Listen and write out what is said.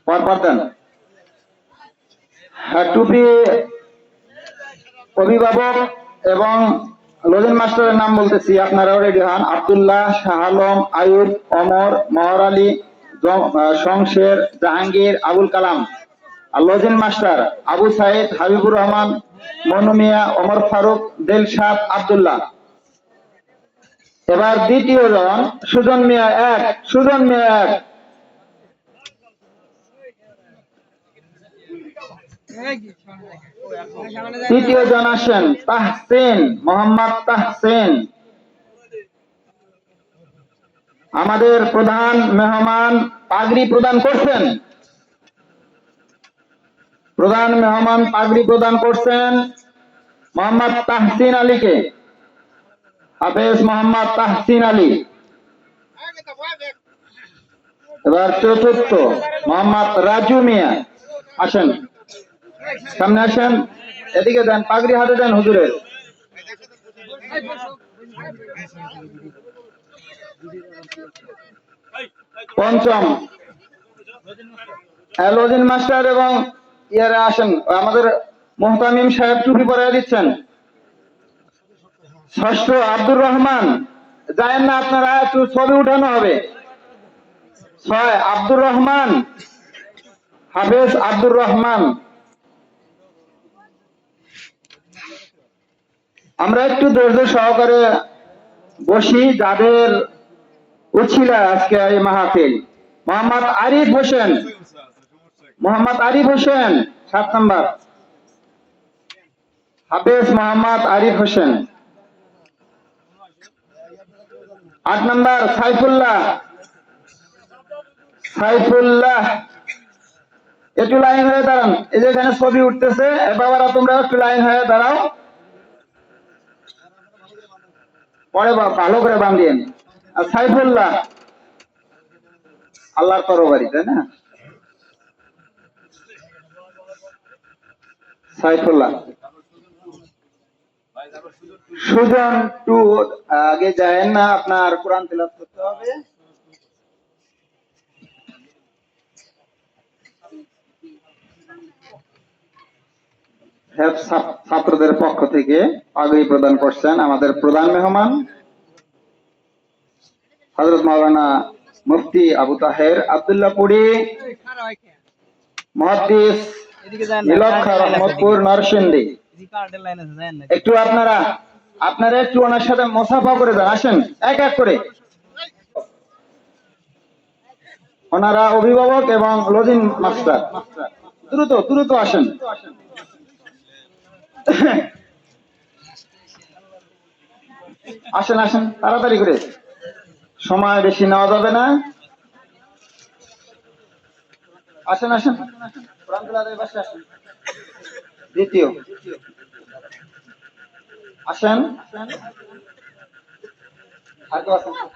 পরপর দেন। টুপি অভিভাবক এবং লজিন মাস্টারের নাম বলতেছি, আপনারাও রেডি হন। আব্দুল্লাহ, শাহ আলম, আয়ুব, অমর, মহর আলী, শমশের, জাহাঙ্গীর, আবুল কালাম। আর লজিন মাস্টার আবু সাইদ, হাবিবুর রহমান, মনু মিয়া, ওমর ফারুক, দিলশাদ, আব্দুল্লাহ। এবার দ্বিতীয় জন সুজন মিয়া এক, সুজন মিয়া এক। তৃতীয় জন আসেন তাহসিন, মোহাম্মদ তাহসিন। আমাদের প্রধান মেহমান পাগড়ি প্রদান করছেন, প্রধান মেহমান পাগড়ি প্রদান করছেন মোহাম্মদ তাহসিন আলীকে, হাফেজ মোহাম্মদ তাহসিন আলী। এবার চতুর্থ মোহাম্মদ রাজু মিয়া, আসেন সামনে আসেন, এদিকে দেন, পাগড়ি হাতে দেন হুজুরের। পঞ্চম লজিন মাস্টার এবং ইয়ারা আসেন, আমাদের মোহতামিম সাহেব টুপি পরাই দিচ্ছেন। ষষ্ঠ আব্দুর রহমান, যায়েন না আপনারা, একটু ছবি উঠানো হবে। ছয় আব্দুর রহমান, হাফেজ আব্দুর রহমান। আমরা একটু ধৈর্য সহকারে বসি, যাদের উছিলা আজকে এই মাহফিল। মোহাম্মদ আরিফ হোসেন, মোহাম্মদ আরিফ হোসেন 7 নম্বর, হাফেজ মোহাম্মদ আরিফ হোসেন। 8 নম্বর সাইফুল্লাহ, সাইফুল্লাহ। একটু লাইন হয়ে দাঁড়ান, এই যে এখানে ছবি উঠতেছে, বাবারা তোমরা একটু লাইন হয়ে দাঁড়াও, পরে ভালো করে বান্ধিয়েন। আর সাইফুল্লাহ আল্লাহর তরবারি, তাই না? সাইফুল্লাহ। সুজন টু আগে যায় না, আপনার কোরআন তেলাওয়াত করতে হবে। ছাত্রদের পক্ষ থেকে পাগড়ি প্রদান করছেন আমাদের প্রধান মেহমান হযরত মাওলানা মুফতি আবু তাহের আব্দুল্লাহপুরী, মুহাদ্দিস নীলক্ষা রহমতপুর নরসিংদী। একটু আপনারা একটু ওনার সাথে মুসাফা করে যান, আসেন এক এক করে। ওনারা অভিভাবক এবং লজিন মাস্টার, দ্রুত দ্রুত আসেন। আসেন আসেন তাড়াতাড়ি করে, সময় বেশি নেওয়া যাবে না। আসেন আসেন, দ্বিতীয় আসেন, আর তো আসেন।